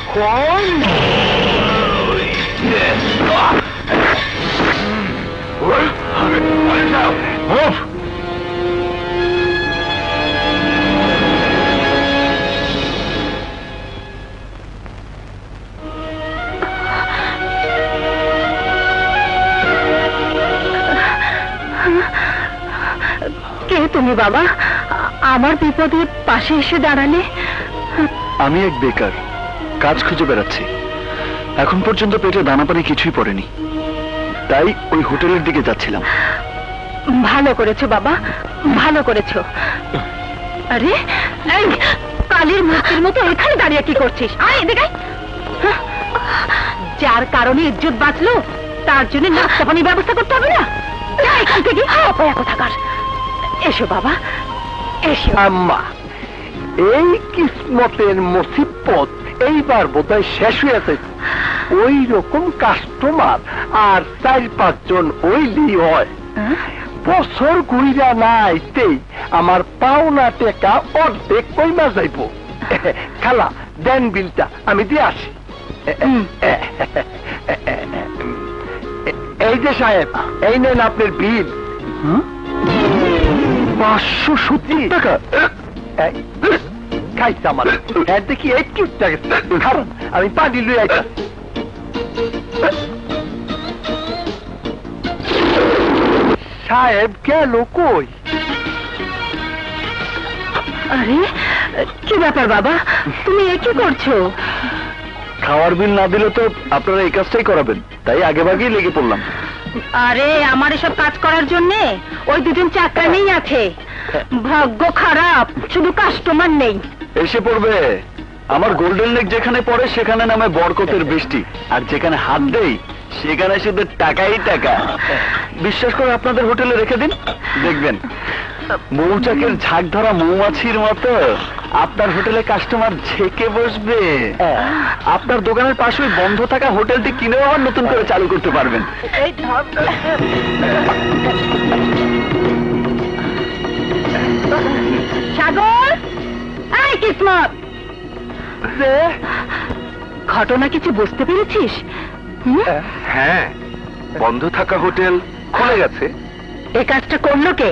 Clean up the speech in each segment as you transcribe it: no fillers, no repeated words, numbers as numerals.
কে তুমি বাবা? আমার বিপদে পাশে এসে দাঁড়ালে। আমি এক বেকার, কাজ খুঁজে বেড়াচ্ছি। এখন পর্যন্ত পেটে দানা পানি কিছুই পড়েনি, তাই ওই হোটেলের দিকে যাচ্ছিলাম। ভালো করেছো বাবা, ভালো করেছো। আরে এই কালীর মূর্তির মতো এখানে দাঁড়িয়ে কি করছিস? আয় দেখাই। যার কারণে ইজ্জত বাঁচলো তার জন্য নাস্তা পানির ব্যবস্থা করতে হবে না? এখান থেকে কোথাকার। এসো বাবা এসো। আম্মা, এই কিসমতের মুসিবত এইবার বোধহয় শেষ হয়েছে। ওই রকম কাস্টমার আর 4-5 জন ওইলি হয়। বছর ঘুইরা না আইতেই আমার পাওনা টাকা অর্ধেক কইমা যাইব। খালা দেন বিলটা, আমি দিয়ে আসি। এই যে সাহেব, এই নেন আপনার বিল। 570 টাকা খাইছে আমার। হ্যাঁ দেখি একটু টাকা, কারণ আমি পানি লই আইতা। সাহেব গেল কই? আরে কি ব্যাপার বাবা, তুমি এ কি করছো? খাওয়ার বিল না দিলে তো আপনারা এই কাজটাই করাবেন, তাই আগে ভাগেই লেগে পড়লাম। আরে আমার এসব কাজ করার জন্য ওই দুজন চাকরানি আছে। ভাগ্য খারাপ, শুধু কাস্টমার নেই। এসে পড়বে। আমার গোল্ডেন লেক যেখানে পড়ে সেখানে নামে বরকতের বৃষ্টি, আর যেখানে হাত দেই সেখানে শুধু টাকাই টাকা। বিশ্বাস করে আপনাদের হোটেলে রেখে দিন, দেখবেন মৌচাকের ঝাঁক ধরা মৌমাছির মতো আপনার হোটেলে কাস্টমার ঝেঁকে বসবে। আপনার দোকানের পাশে ওই বন্ধ থাকা হোটেলটি কিনেও আবার নতুন করে চালু করতে পারবেন। সাগর, এই কিসমত, ঘটনা কিছু বুঝতে পেরেছিস? হ্যাঁ, বন্ধ থাকা হোটেল খুলে গেছে। এই কাজটা করলো কে?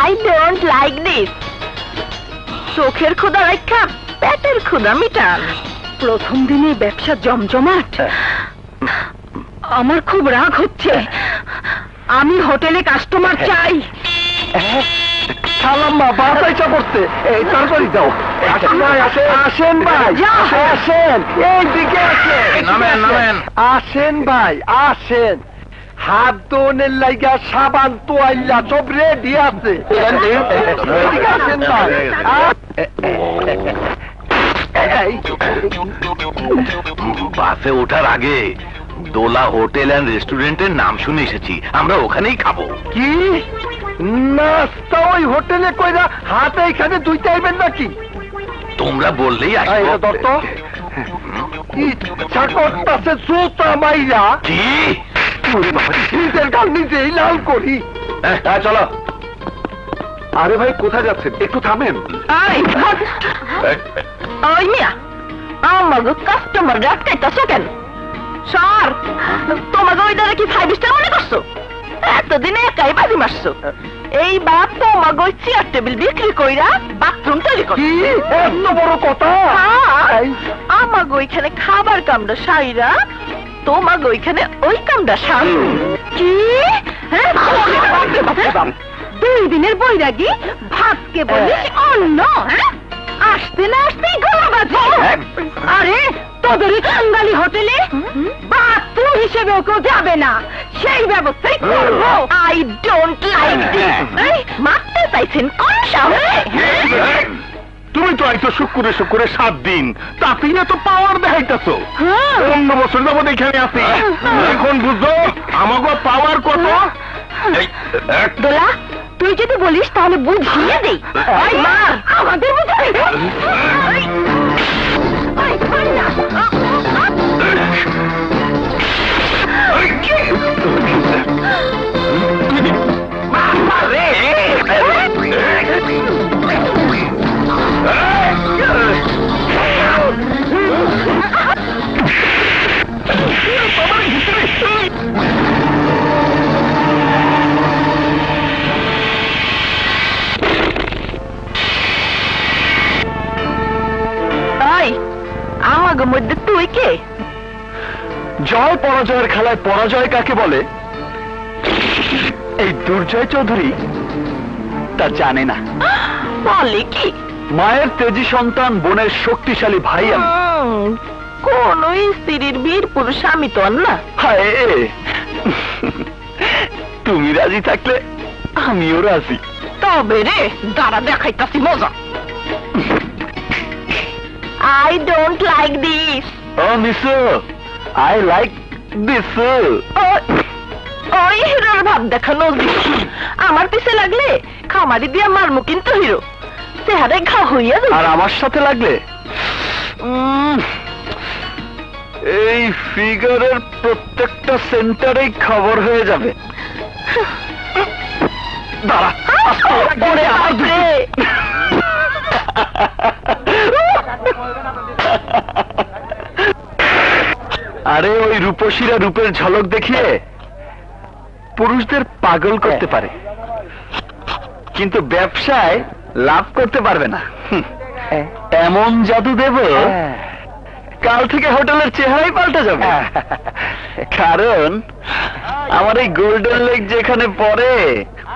I don't like this. চোখের ক্ষুধা রেখা পেটের ক্ষুধা মিটান। প্রথম দিনে ব্যবসা জমজমাট, আমার খুব রাগ হচ্ছে। আমি হোটেলে কাস্টমার চাই। সালাম্মা বাসাইটা করতে, এই তাড়াতাড়ি যাও। আসেন ভাই, আসেন, এইদিকে আসেন। আসেন ভাই, আসেন। হাত ধোনের লাইগা সাবান তোয়াইলা সব রেডি আছে। আসেন ভাই। বাসে ওঠার আগে দোলা হোটেল এন্ড রেস্টুরেন্টের নাম শুনে এসেছি, আমরা ওখানেই খাবো। কি নাস্তা ওই হোটেলে কইরা হাত এইখানে ধুইতে আইবেন নাকি? তোমরা বললেই আসবো। দত্ত ইচ্ছা করতেছে জুতা মাইরা কি নিজের গাল নিজেই লাল করি। চলো। আরে ভাই কোথায় যাচ্ছেন? একটু থামেন। ওই মিয়া, আমাকে কাস্টমার আটকাইতেছো কেন? সর, তোমাকে ওই দ্বারা কি 5 স্টার মনে করছো? এতদিনে একাই বাজি মারছো। এই বাপ তোমাকে ওই চেয়ার টেবিল বিক্রি কইরা বাথরুম তৈরি করো। এত বড় কথা? আমাকে ওইখানে খাবার কামড়া সাইরা তোমাকে ওইখানে ওই কামড়া সার। কি 2 দিনের বৈরাগী ভাতকে বলিস অন্য, হ্যাঁ? আসতে না আসতেই গলা বাজে। আরে তোদের কাঙ্গালি হোটেলে বাথরুম হিসেবেও কেউ যাবে না, সেই ব্যবস্থাই করবো। I don't like this. মারতে চাইছেন কোন সাহসে? তুমি তো আইছো শুক্রে শুক্রে 7 দিন, তাতেই না তো পাওয়ার দেখাইতেছো। অন্য বছর যাবো এখানে আছি, এখন বুঝো আমাকে পাওয়ার কত। দোলা, তুই যদি বলিস তাহলে বুঝিয়ে দেই। মার, আমাদের বুঝাই। আমাগো মধ্যে তুই কে? জয় পরাজয়ের খেলায় পরাজয় কাকে বলে এই দুর্জয় চৌধুরী তা জানে না। বলে কি? মায়ের তেজি সন্তান, বোনের শক্তিশালী ভাই আমি। কোন স্ত্রীর বীর পুরুষ আমি তো আর না। হায়, তুমি রাজি থাকলে আমিও রাজি। তবে রে দাঁড়া, দেখাইতাছি মজা। I don't like this. Oh, Misu, I like this. ওই হিরোর ভাব দেখানো আমার পিছে লাগলে খামারি দিয়া মারমু কিন্তু হিরো চেহারায় ঘা হইয়া যাবে। আর আমার সাথে লাগলে এই ফিগারের প্রত্যেকটা সেন্টারেই খবর হয়ে যাবে। দাঁড়া, আরে ওই রূপসীরা রূপের ঝলক দেখিয়ে পুরুষদের পাগল করতে পারে, কিন্তু ব্যবসায় লাভ করতে পারবে না। এমন জাদু দেব কাল থেকে হোটেলের চেহারাই পাল্টে যাবে। কারণ আমার এই গোল্ডেন লেক যেখানে পড়ে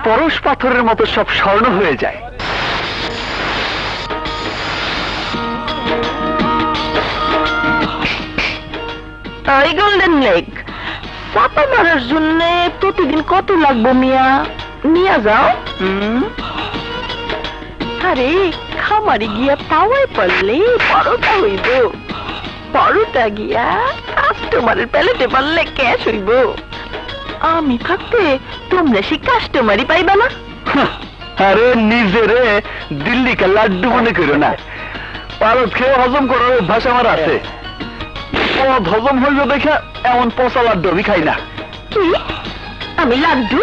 পরশ পাথরের মতো সব স্বর্ণ হয়ে যায়। এই গোল্ডেন লেক চাপা মারার জন্য প্রতিদিন কত লাগবো মিয়া? নিয়ে যাও। আরে খামারে গিয়া তাওয়ায় পারলে পরোটা হইব, পরোটা গিয়া কাস্টমারের প্যালেটে পারলে ক্যাশ হইব। আমি থাকতে তোমরা সে কাস্টমারই পাইবা না। আরে নিজেরে দিল্লিকে লাড্ডু মনে করো না, পারদ খেয়ে হজম করার অভ্যাস আমার আছে। পদ হজম হইব দেখা এমন পচা লাড্ডু আমি খাই না। কি আমি লাড্ডু?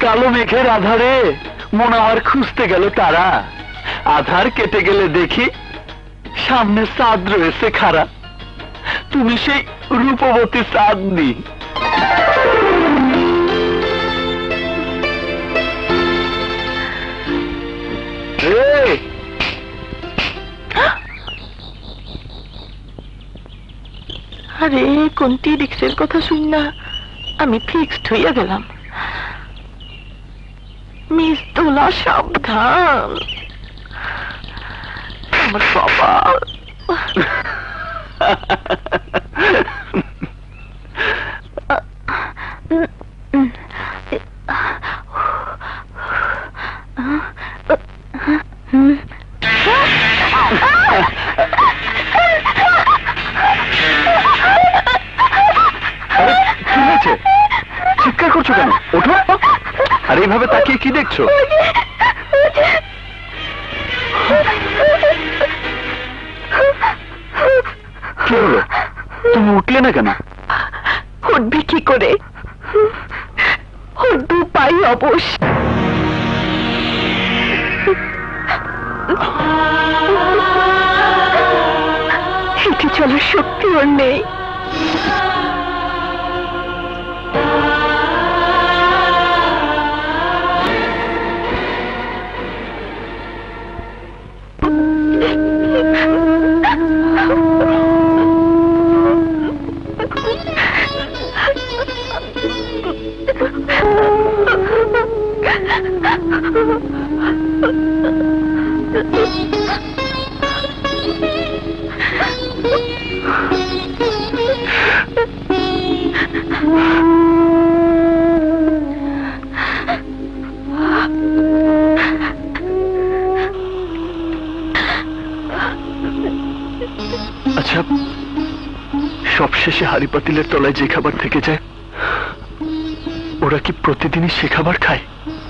কালো মেঘের আধারে মনে আমার খুঁজতে গেল তারা, আধার কেটে গেলে দেখি সামনে চাঁদ রয়েছে খাড়া। তুমি সেই রূপবতী চাঁদনি। আরে কোনটি রিক্সের কথা শুন না আমি ফিক্সড হইয়া গেলাম। মিস দোলা সাবধান, আমার কপাল। চিৎকার করছো কেন? ওঠো। আর এইভাবে তাকিয়ে কি দেখছো? কি হলো? তুমি উঠলে না কেন? উঠবি কি করে? ওর দু পাই অবশ। হেঁটে চলার শক্তি ওর নেই। আচ্ছা, সবশেষে হাড়ি পাতিলের তলায় যে খাবার থেকে যায়, ওরা কি প্রতিদিনই সে খাবার খায়?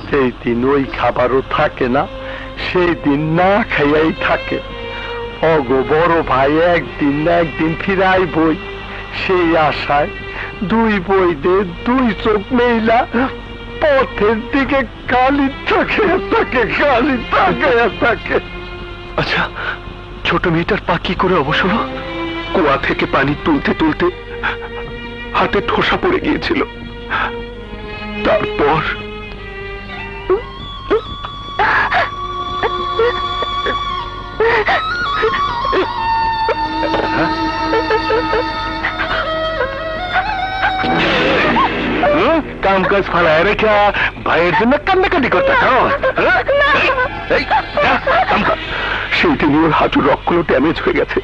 সেই দিন ওই খাবারও থাকে না, সেই দিন না খাইয়াই থাকে। অগো বড় ভাই একদিন না একদিন ফিরাই বই, সেই আশায় দুই বইতে দুই চোখ মেলা পথের দিকে কালি থাকে কালি থাকে। আচ্ছা, ছোট মেয়েটার পা কি করে অবশ্য হলো? কুয়া থেকে পানি তুলতে তুলতে হাতে ঠোসা পড়ে গিয়েছিল। তারপর কাম কাজ ফালায় রেখা ভাইয়ের জন্য কান্নাকাটি করতে সেই দিনই ওর হাঁটুর রক্তগুলো ড্যামেজ হয়ে গেছে।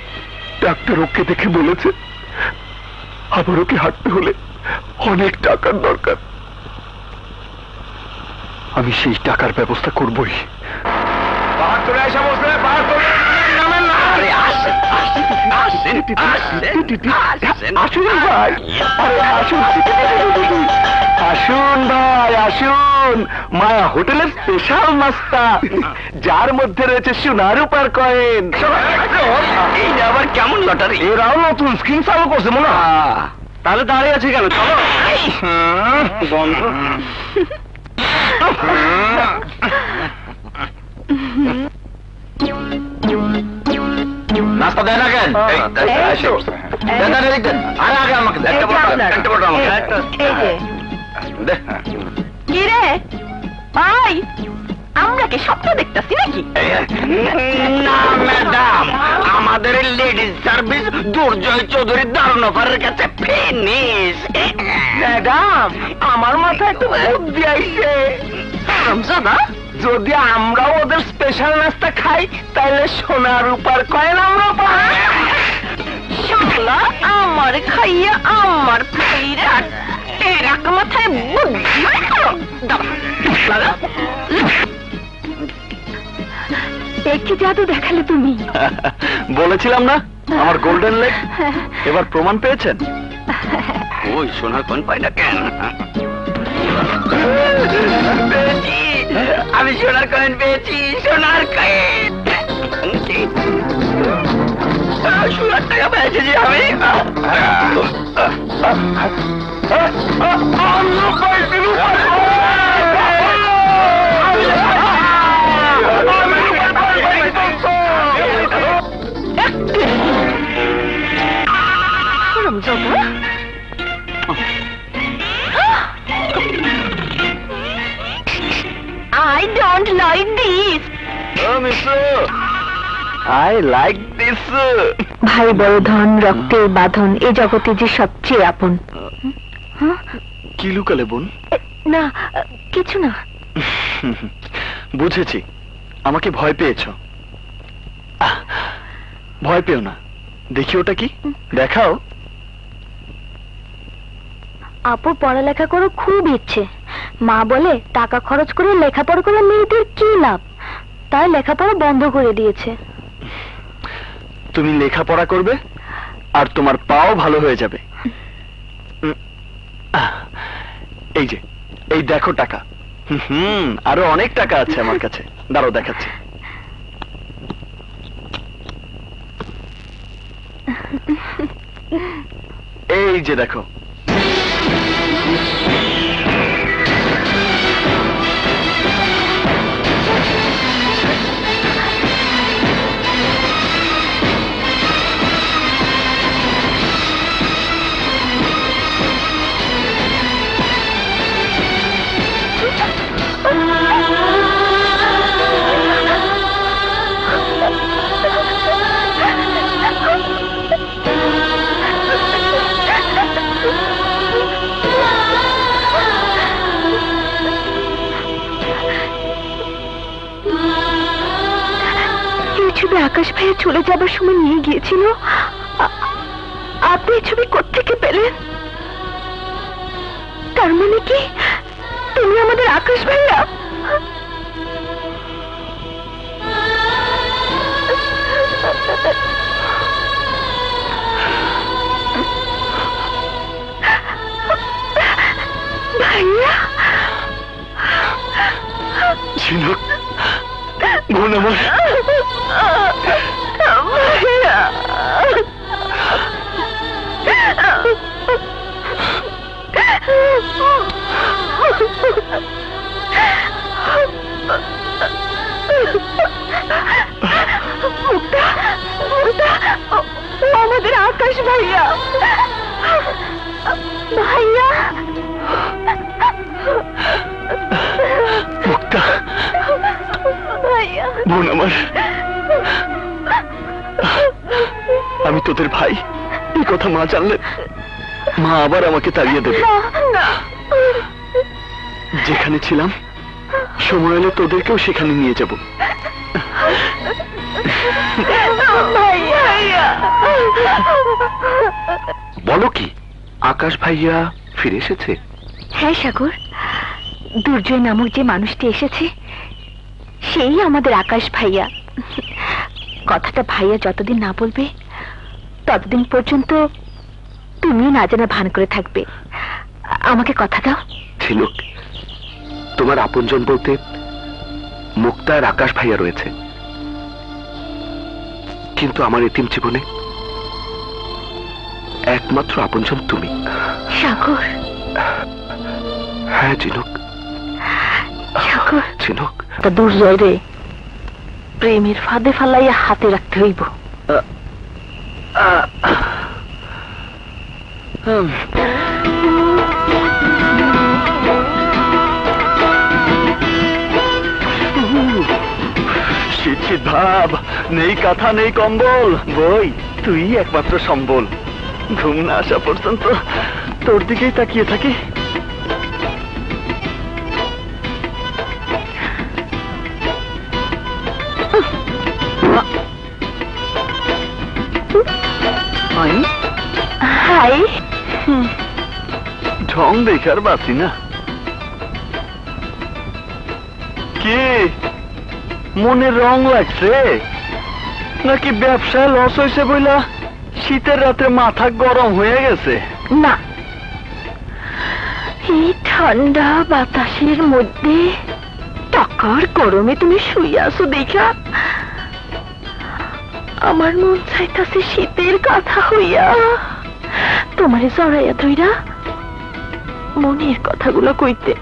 ডাক্তার ওকে দেখে বলেছে আবার ওকে হাঁটতে হলে অনেক টাকার দরকার। আমি সেই টাকার ব্যবস্থা করবই। আসুন ভাই আসুন, মায়া হোটেলের স্পেশাল নাস্তা, যার মধ্যে রয়েছে সোনা রূপার কয়েন। এই আবার কেমন লটারি? এরাও নতুন স্কিম চালু করছে মনে হয়। তাহলে দাঁড়িয়ে আছে কেন? চলো বন্ধ। নাস্তা দেয় না কেন? আগে আমাকে কি রে ভাই, আমরা কি স্বপ্ন দেখতেছি নাকি? না ম্যাডাম, আমাদের লেডিজ সার্ভিস দুর্জয় চৌধুরী দারুণাপাড়ের কাছে ফিনিশ। ম্যাডাম, আমার মাথায় একটু বুদ্ধি আইছে। যদি আমরাও ওদের স্পেশাল নাস্তা খাই তাহলে সোনা রূপার কয়েন আমরা পাই। শালা আমার খাইয়া আমার ফেরা টেরাক মাথায় বুদ্ধি। কি জাদু দেখালে তুমি? বলেছিলাম না আমার গোল্ডেন লেগ। এবার প্রমাণ পেয়েছেন? ওই সোনার কয়েন পাই না কেন? আমি সোনার কয়েন পেয়েছি, সোনার কয়েন। সোনার টাকা পেয়েছি যে আমি। I don't like this. I like this. ভাই বড় ধন, রক্তের বাঁধন, এ জগতে যে সবচেয়ে আপন। কি লুকালে বোন? না কিছু না। বুঝেছি, আমাকে ভয় পেয়েছো। ভয় পেও না, দেখি ওটা কি, দেখাও। আপুর পড়ালেখা করো খুব ইচ্ছে। মা বলে টাকা খরচ করে লেখাপড়া করে মেয়েদের কি লাভ, তাই লেখাপড়া বন্ধ করে দিয়েছে। তুমি লেখাপড়া করবে আর তোমার পাও ভালো হয়ে যাবে। এই যে, এই দেখো টাকা। আরো অনেক টাকা আছে আমার কাছে, দাঁড়াও দেখাচ্ছি। এই যে দেখো। ছবি আকাশ ভাইয়া চলে যাবার সময় নিয়ে গিয়েছিল। আপনি এই ছবি কোত্থেকে পেলেন? তার মানে কি তুমি আমাদের আকাশ ভাইয়া? ভাইয়া, ঝিনুক, বোন আমার। ভাইয়া, মুক্তা, মুক্তা, ও আমাদের আকাশ ভাইয়া। ভাইয়া, মুক্তা, ভাইয়া, বোন আমার, আমি তোদের ভাই। এই কথা মা জানলে মা আবার আমাকে তাড়িয়ে দেবে। না, যেখানে ছিলাম সময় এলে তোদেরকেও সেখানে নিয়ে যাব। ভাইয়া, বলো কি, আকাশ ভাইয়া ফিরে এসেছে? হ্যাঁ সাগর, দুর্জয় নামক যে মানুষটি এসেছে সেই আমাদের আকাশ ভাইয়া। কথাটা ভাইয়া যতদিন না বলবে ততদিন পর্যন্ত তুমিও না জানা ভান করে থাকবে। আমাকে কথা দাও। ঝিনুক, তোমার আপনজন বলতে মুক্তা আর আকাশ ভাইয়া রয়েছে, কিন্তু আমার এতিম জীবনে একমাত্র আপনজন তুমি। সাগর, হ্যাঁ ঝিনুক, সাগর, ঝিনুক। তা দুর্জয় রে প্রেমের ফাঁদে ফালাইয়া হাতে রাখতে হইব। শীত শীত ভাব, নেই কাঁথা নেই কম্বল, বই তুই একমাত্র সম্বল। ঘুম না আসা পর্যন্ত তোর দিকেই তাকিয়ে থাকি। হাই, ঢং দেখার বাসি না। কি মনে রং লাগছে নাকি ব্যবসায় লস হয়েছে বইলা শীতের রাতে মাথা গরম হয়ে গেছে? না, এই ঠান্ডা বাতাসের মধ্যে টাকার গরমে তুমি শুয়ে আছো দেখা আমার মন চাইতাছে শীতের কথা হইয়া তোমারে জড়াইয়া ধইরা মনের কথাগুলো কইতে।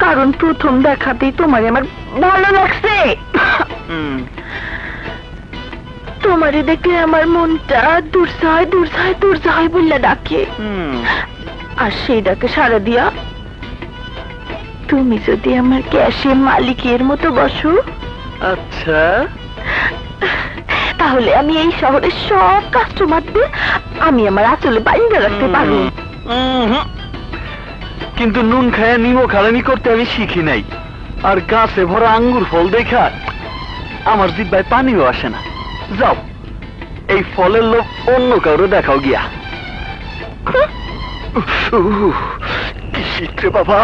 কারণ প্রথম দেখাতেই তোমারে আমার ভালো লাগছে। তোমারে দেখলে আমার মনটা দুর্জয় দুর্জয় দুর্জয় বললে ডাকে। আর সেই ডাকে সাড়া দিয়া তুমি যদি আমার ক্যাশে মালিকের মতো বসো, আচ্ছা, তাহলে আমি এই শহরের সব কাস্টমারদের আমি আমার আঁচলে বাইন্ধে রাখতে পারবো। কিন্তু নুন খায়া নিমো খালামি করতে আমি শিখি নাই। আর গাছে ভরা আঙ্গুর ফল দেখা আমার জিহ্বায় পানিও আসে না। যাও, এই ফলের লোভ অন্য কারো দেখাও গিয়া। কি শীত রে বাবা!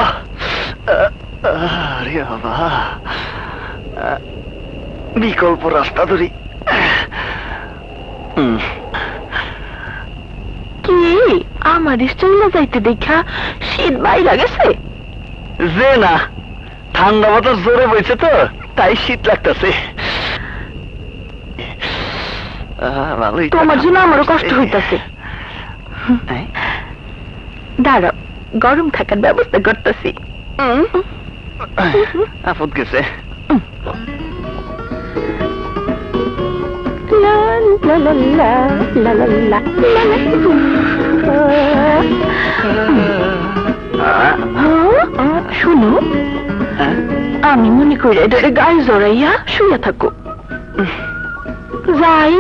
আরে বাবা, বিকল্প রাস্তা ধরি। কি আমার চলে যাইতে দেখা শীত বাইরে গেছে? যে না, ঠান্ডা বাতাস জোরে বইছে তো তাই শীত লাগতেছে। তোমার জন্য আমারও কষ্ট হইতাছে। দাঁড়াও, গরম থাকার ব্যবস্থা করতেছি। আপদ গেছে। শুনো, আমি মনে করি এটারে গায়ে জড়াইয়া শুয়ে থাকো। যাই,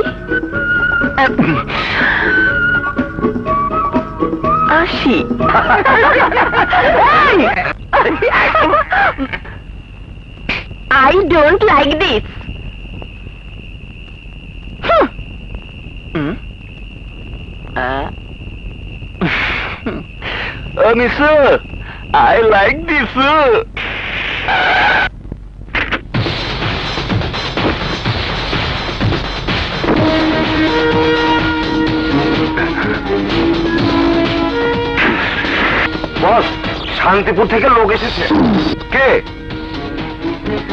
আসি। I don't like this. Mister, I like this. বস, শান্তিপুর থেকে লোক এসেছে। কে?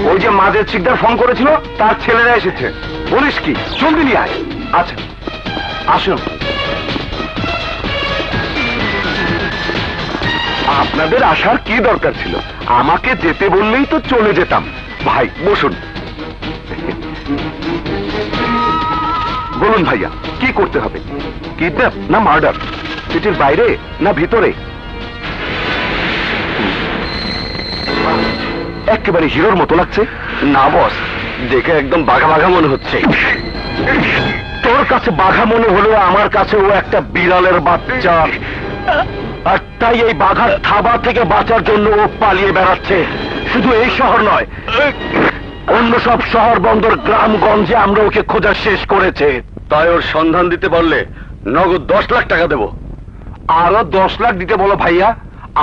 ওই যে মাঝের শিকদার ফোন করেছিল, তার ছেলেরা এসেছে। বলিস কি? জলদি নিয়ে আয়। আচ্ছা, আসুন। আপনাদের আসার কি দরকার ছিল? আমাকে যেতে বললেই তো চলে যেতাম। ভাই বসুন। বলুন ভাইয়া, কি করতে হবে? কিডন্যাপ না মার্ডার? সিটির বাইরে না ভিতরে? একেবারে হিরোর মতো লাগছে। না বস, দেখে একদম বাঘা বাঘা মনে হচ্ছে। তোর কাছে বাঘা মনে হলেও আমার কাছে ও একটা বিড়ালের বাচ্চা। আর তাই এই বাঘার থাবা থেকে বাঁচার জন্য ও পালিয়ে বেড়াচ্ছে। শুধু এই শহর নয়, অন্য সব শহর বন্দর গ্রামগঞ্জে আমরা ওকে খোঁজা শেষ করেছে। তাই ওর সন্ধান দিতে বললে নগদ 10 লাখ টাকা দেব। আরো 10 লাখ দিতে বলো ভাইয়া,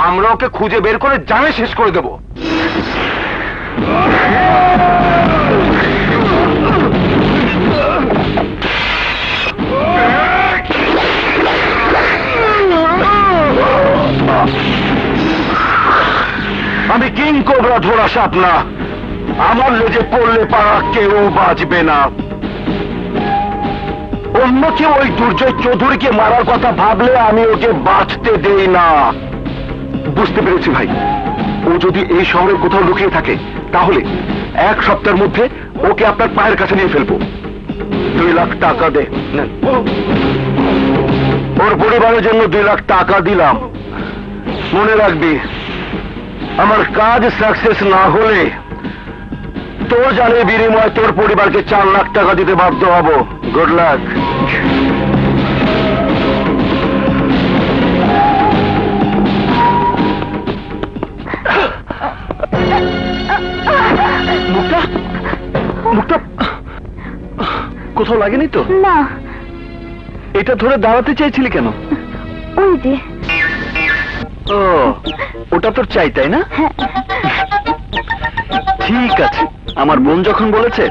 আমরা ওকে খুঁজে বের করে জানে শেষ করে দেব। আমি কিং কোবরা ধরা সাপ না, আমার লেজে পড়লে পারা কেউ বাঁচবে না। অন্য কেউ ওই দুর্জয় চৌধুরীকে মারার কথা ভাবলে আমি ওকে বাঁচতে দেই না। বুঝতে পেরেছি ভাই, ও যদি এই শহরে কোথাও লুকিয়ে থাকে তাহলে 1 সপ্তাহের মধ্যে ওকে আপনার পায়ের কাছে নিয়ে ফেলবো। 2 লাখ টাকা দে। নেন। ওর পরিবারের জন্য 2 লাখ টাকা দিলাম। মনে রাখবি, আমার কাজ সাকসেস না হলে তোর জানের বিনিময়ে তোর পরিবারকে 4 লাখ টাকা দিতে বাধ্য হব। Good luck. মুখটা মুখটা কোথাও লাগেনি তো? না, এটা ধরে দাঁড়াতে চাইছিলি কেন? ওই যে। ও, ওটা তোর চাই তাই না? ঠিক আছে, আমার বোন যখন বলেছে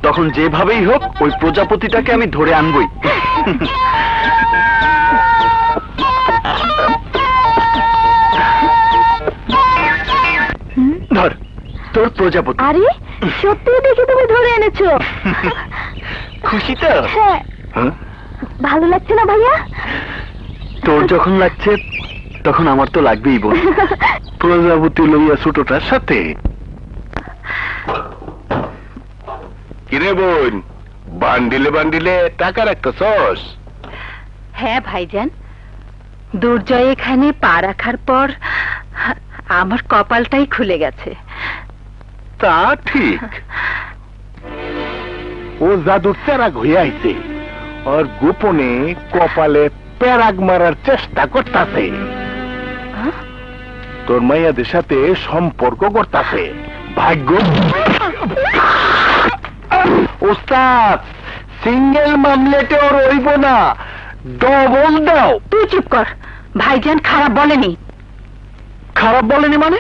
তখন যেভাবেই হোক ওই প্রজাপতিটাকে আমি ধরে আনবই। ধর তোর প্রজাপতি। আরে সত্যি দেখে তুমি ধরে এনেছো। খুশি তো? হ্যাঁ। ভালো লাগছে না ভাইয়া? তোর যখন লাগছে তখন আমার তো লাগবেই বোন। প্রজাপতি লইয়া ছোটটার সাথে। কিরে বোন, বান্ডিলে বান্ডিলে টাকা রাখতেছস? হ্যাঁ ভাইজান, দুর্জয় এখানে পা রাখার পর আমার কপালটাই খুলে গেছে। তা ঠিক। ও জাদুর চেরাগ হয়ে আইছে, আর গোপনে কপালে প্যারাগ মারার চেষ্টা করতেছে। তোর মাইয়াদের সাথে সম্পর্ক করতেছে। ভাগ্য। ওস্তাদ, সিঙ্গেল মামলেটে ওর হইব না, ডবল দাও। তুই চুপ কর, ভাইজান খারাপ বলেনি। খারাপ বলেনি মানে?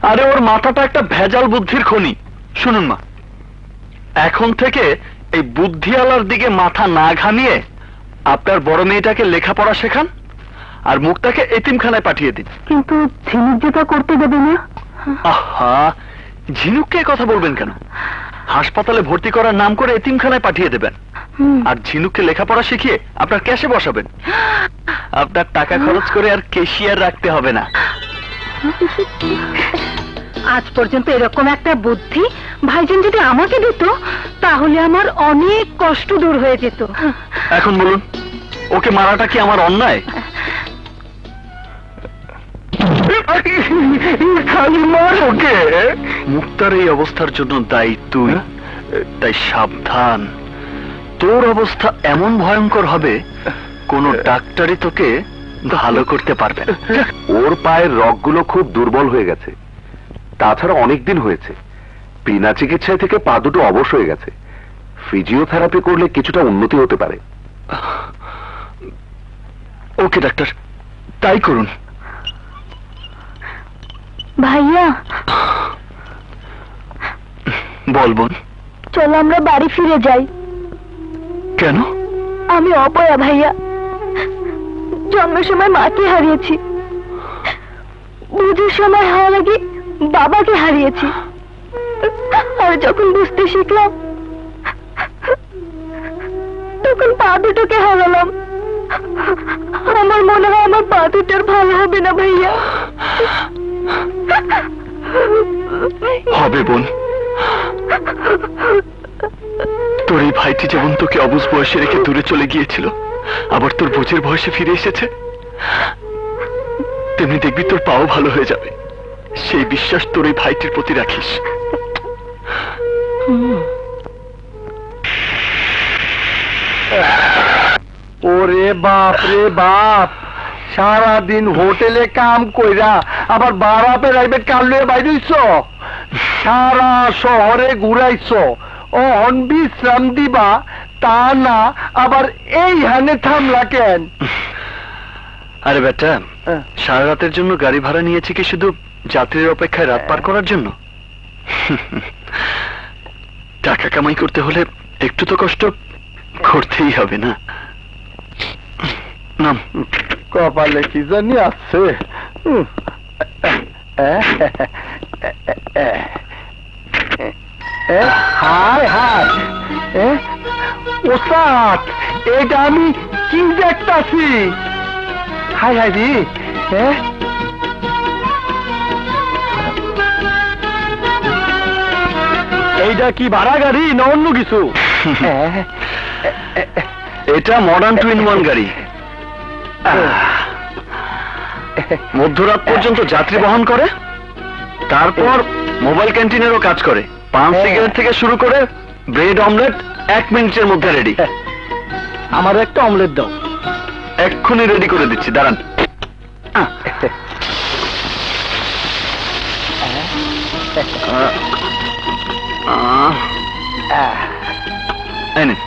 আরে ওর মাথাটা একটা ভেজাল বুদ্ধির খনি। শুনুন মা, এখন থেকে এই বুদ্ধিওয়ালার দিকে মাথা না ঘামিয়ে আপনার বড় মেয়েটাকে লেখাপড়া শেখান আর মুখটাকে এতিমখানায় পাঠিয়ে দিন। কিন্তু ঝিনুক যেটা করতে দেবে না। আহা, ঝিনুককে কথা বলবেন কেন? হাসপাতালে ভর্তি করার নাম করে এতিমখানায় পাঠিয়ে দেবেন, আর ঝিনুককে লেখাপড়া শিখিয়ে আপনার ক্যাশে বসাবেন। আপনার টাকা খরচ করে আর ক্যাশিয়ার রাখতে হবে না। আজ পর্যন্ত এরকম একটা বুদ্ধি ভাইজান যদি আমাকে দিত তাহলে আমার অনেক কষ্ট দূর হয়ে যেত। এখন বলুন, ওকে মারাটা কি আমার অন্যায়? খালি মার ওকে। মুক্তার এই অবস্থার জন্য দায়ী তুই, তাই সাবধান। তোর অবস্থা এমন ভয়ঙ্কর হবে কোন ডাক্তারই তোকে ভালো করতে পারবে না। ওর পায়ের রগগুলো খুব দুর্বল হয়ে গেছে, তাছাড়া অনেকদিন হয়েছে। বিনা চিকিৎসায় থেকে পা দুটো অবশ হয়ে গেছে। ফিজিওথেরাপি করলে কিছুটা উন্নতি হতে পারে। ওকে ডাক্তার, তাই করুন। ভাইয়া বল বোন। চলো আমরা বাড়ি ফিরে যাই। কেন? আমি অপয়া ভাইয়া, জন্মের সময় মাকে হারিয়েছি, বুঝের সময় হওয়ার আগে বাবাকে হারিয়েছি, আর যখন বুঝতে শিখলাম তখন পা দুটোকে হারালাম। আমার মনে হয় আমার পা দুটোর ভালো হবে না ভাইয়া। হবে বোন, তোর এই ভাইটি যেমন তোকে অবুঝ বয়সে রেখে দূরে চলে গিয়েছিল, আবার তোর বুঝের বয়সে ফিরে এসেছে, তেমনি দেখবি তোর পাও ভালো হয়ে যাবে। সেই বিশ্বাস তোর এই ভাইটির প্রতি রাখিস। ওরে বাপ রে বাপ, সারাদিন হোটেলে কাম কইরা আবার বারা পেরাইবে কাল লয়ে বাইরেছ, সারা শহরে ঘুরাইছ, অন বিশ্রাম দিবা তা না আবার এই হানে থামলা কেন? আরে বেটা, সারা রাতের জন্য গাড়ি ভাড়া নিয়েছি কি শুধু যাত্রীর অপেক্ষায় রাত পার করার জন্য? টাকা কামাই করতে হলে একটু তো কষ্ট করতেই হবে না? নাম। কপালে কি জানি আছে। হায় হায়, ওস্তাদ এটা আমি কি দেখতাছি? হায় হায় রে, এইটা কি ভাড়া গাড়ি না অন্য কিছু? এটা মডার্ন 2-in-1 গাড়ি। মধ্যরাত পর্যন্ত যাত্রী বহন করে, তারপর মোবাইল ক্যান্টিনেরও কাজ করে। পান সিগারেট থেকে শুরু করে ব্রেড অমলেট 1 মিনিটের মধ্যে রেডি। আমার একটা অমলেট দাও। এক্ষুনি রেডি করে দিচ্ছি, দাঁড়ান। এই নিন।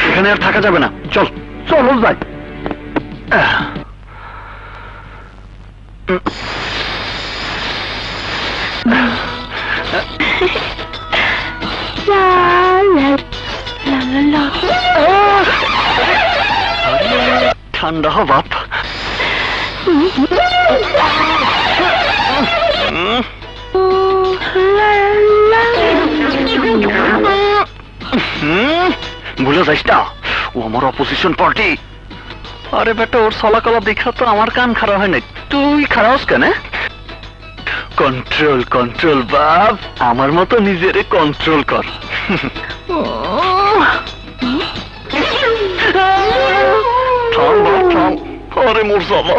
এখানে আর থাকা যাবে না, চল। চলো যাই। ঠান্ডা হ বাপ। ভুলে যাইস না, ও আমার অপোজিশন পার্টি। আরে বেটা, ওর চলাকলা দেখা তো আমার কান খারাপ হয় নাই, তুই খারাপ কেন? কন্ট্রোল কন্ট্রোল বাপ, আমার মতো নিজেরে কন্ট্রোল কর। আরে মোর বাবা,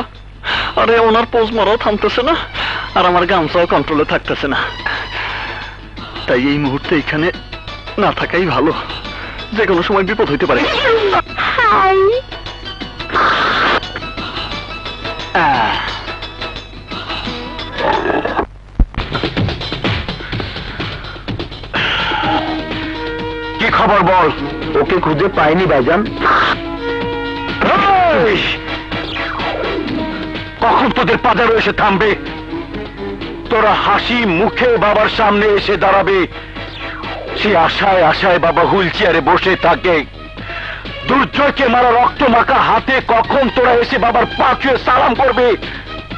আরে ওনার পোজ মারাও থামতেছে না, আর আমার গামছাও কন্ট্রোলে থাকতেছে না। তাই এই মুহূর্তে এখানে না থাকাই ভালো, যে কোনো সময় বিপদ হইতে পারে। কি খবর বল? ওকে খুঁজে পাইনি ভাইজান। কখন তোদের পাজারও এসে থামবে? তোরা হাসি মুখে বাবার সামনে এসে দাঁড়াবে, সে আশায় আশায় বাবা হুইল চেয়ারে বসে থাকে। দুর্জয়কে মারা রক্ত মাখা হাতে কখন তোরা এসে বাবার পা ছুঁয়ে সালাম করবে?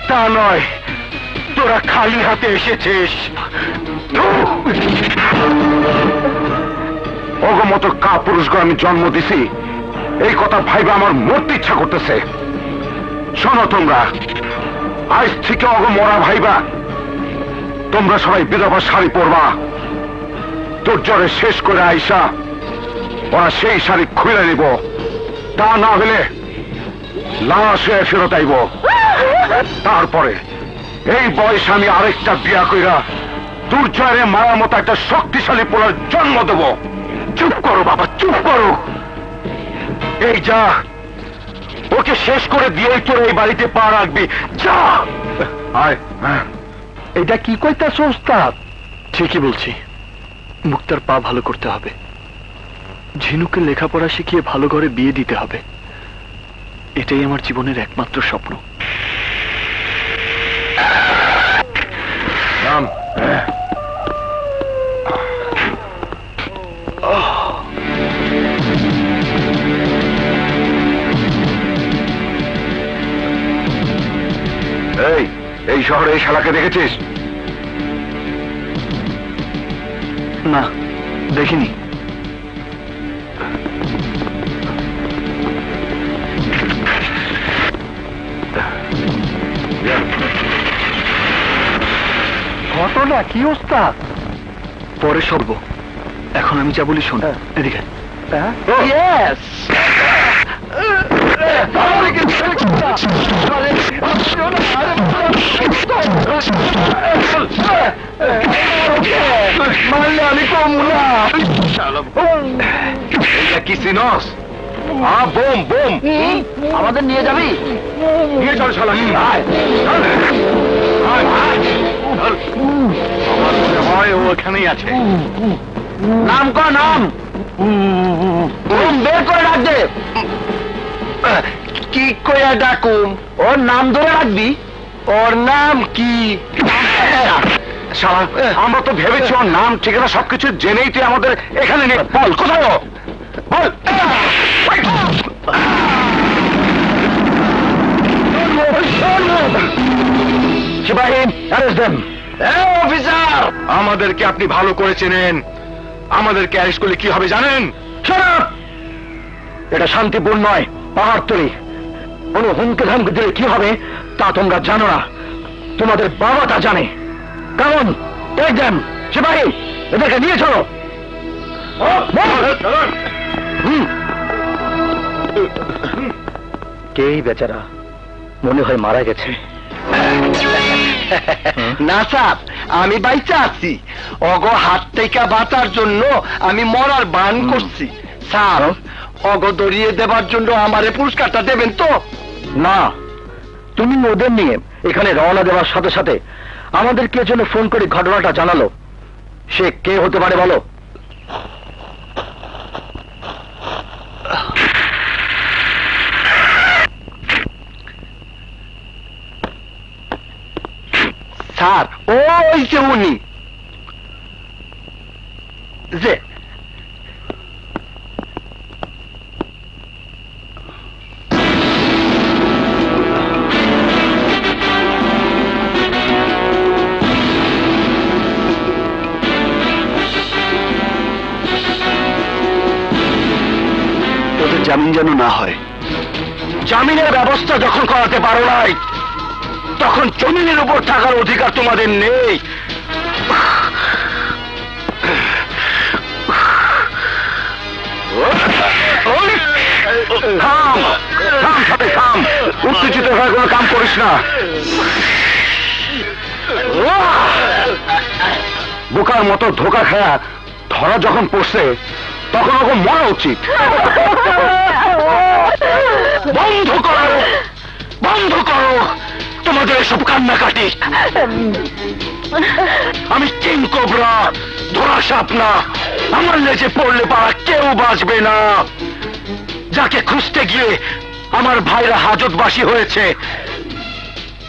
তা নয়, তোরা খালি হাতে এসেছিস। অগমত কাপুরুষকে আমি জন্ম দিছি, এই কথা ভাইবে আমার মরতে ইচ্ছা করতেছে। শোনো তোমরা, আজ থেকে অগমরা ভাইবা, তোমরা সবাই বিধবা শাড়ি পরবা। দুর্জরে শেষ করে আইসা ওরা সেই শাড়ি খুলে নিব, তা না হলে লাশ হয়ে ফেরত আইব। তারপরে এই বয়সে আমি আরেকটা বিয়া কইরা দুর্জয়ের মারার মতো একটা শক্তিশালী পোলার জন্ম দেব। চুপ করো বাবা, চুপ করো। এই যা, ওকে শেষ করে দিয়েই তোর এই বাড়িতে পা রাখবি। যা আয়। এটা কি কইতাছ ওস্তাদ? ঠিকই বলছি, মুক্তার পা ভালো করতে হবে, ঝিনুকে লেখাপড়া শিখিয়ে ভালো ঘরে বিয়ে দিতে হবে। এটাই আমার জীবনের একমাত্র স্বপ্ন। নাম। এই শহরে এই শালাকে দেখেছিস? না, দেখিনি। ঘটনা কি ওস্তাদ? পরে সরব, এখন আমি যা বলি শোন। এদিকে। ইয়েস। মারলে আমি কম না। এটা কি সিনস? Bomb bomb. আমাদের নিয়ে যাবি? নিয়ে চল শালা। আয়, চল। আয়, আয়, চল। আমার মনে হয় ও ওখানেই আছে। নাম কর, নাম। বের করে ডাক দে। কি কইয়া ডাকুম? ওর নাম ধরে রাখবি? ওর নাম কি? শালা, আমরা তো ভেবেছি ওর নাম ঠিকানা সবকিছু জেনেই তুই আমাদের এখানে নিয়ে। বল কোথায় ও? বল। সিপাহী, অ্যারেস্ট দেম। অফিসার, আমাদেরকে আপনি ভালো করে চেনেন, আমাদেরকে অ্যারেস্ট করলে কি হবে জানেন? এটা শান্তিপূর্ণ নয়, পাহাড়তলি। কোনো হুমকি ধামকি দিলে কি হবে তা তোমরা জানো না, তোমাদের বাবা তা জানে। কারণ টেক দেম। সিপাহী, এদেরকে নিয়ে চলো। কে বেচারা? মনে হয় মারা গেছে। না স্যার, আমি বাইচা আছি। অগ হাত থেকে বাঁচার জন্য আমি মরার বান করছি। স্যার, অগ দড়িয়ে দেবার জন্য আমারে পুরস্কারটা দেবেন তো? না, তুমি ওদের নিয়ে এখানে রওনা দেওয়ার সাথে সাথে আমাদের কে জন্য ফোন করে ঘটনাটা জানালো? সে কে হতে পারে বলো? স্যার, ওই যে উনি যে ওদের জামিন যেন না হয়। জামিনের ব্যবস্থা যখন করাতে পারো নাই, তখন জমিনের উপর থাকার অধিকার তোমাদের নেই। থাম, থাম সাথে থাম। উত্তেজিত হয়ে কোনো কাম করিস না। বোকার মতো ধোকা খায়া ধরা যখন পড়ছে তখন ওকে মরা উচিত। বন্ধ করো, বন্ধ করো তোমাদের এসব কান্নাকাটি। আমি কিং কোবরা, ধরা সাপ না। আমার লেজে পড়লে পারা কেউ বাঁচবে না। যাকে খুঁজতে গিয়ে আমার ভাইরা হাজতবাসী হয়েছে,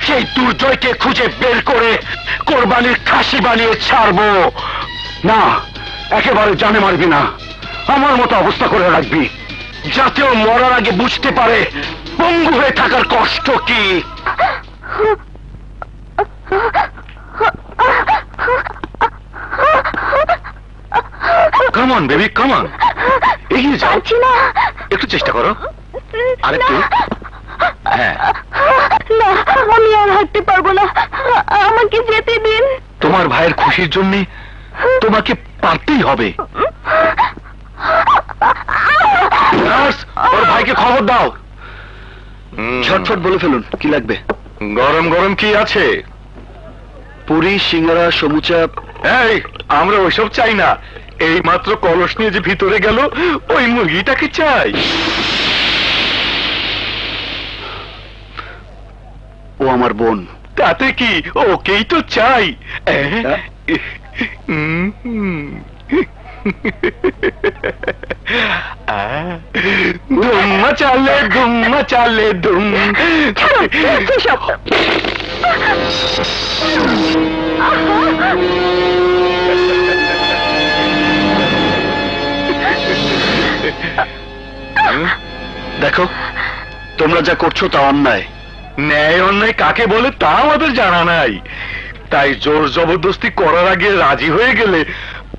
সেই দুর্জয়কে খুঁজে বের করে কোরবানির খাসি বানিয়ে ছাড়বো। না, একেবারে জানে মারবি না, আমার মতো অবস্থা করে রাখবি, যাতেও মরার আগে বুঝতে পারে পঙ্গু হয়ে থাকার কষ্ট কি। Come on baby, come on, এগিয়ে যাও। একটু চেষ্টা করো, আরেকটু। হ্যাঁ, না, আমি আর হাঁটতে পারবো না, আমাকে যেতে দিন। তোমার ভাইয়ের খুশির জন্য তোমাকে পারতেই হবে। নার্স, ওর ভাইকে খবর দাও। ঝটফট বলে ফেলুন, কি লাগবে? গরম গরম কি আছে? পুরি, সিঙ্গারা, সমুচা। এই, আমরা ওইসব চাই না, এই মাত্র কলস নিয়ে যে ভিতরে গেল, ওই মুরগিটাকে চাই। ও আমার বোন। তাতে কি, ওকেই তো চাই। ধুম্মা চালে ধুম্মা চালে ধুম। এসব। দেখো, তোমরা যা করছো তা অন্যায়। ন্যায় অন্যায় কাকে বলে তা আমাদের জানা নাই, তাই জোর জবরদস্তি করার আগে রাজি হয়ে গেলে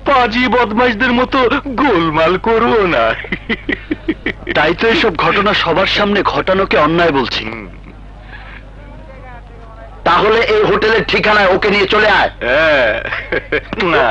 পাজি বদমাইশদের মতো গোলমাল করবো না। তাই তো এসব ঘটনা সবার সামনে ঘটানোকে অন্যায় বলছি। তাহলে এই হোটেলের ঠিকানায় ওকে নিয়ে চলে আয়। না।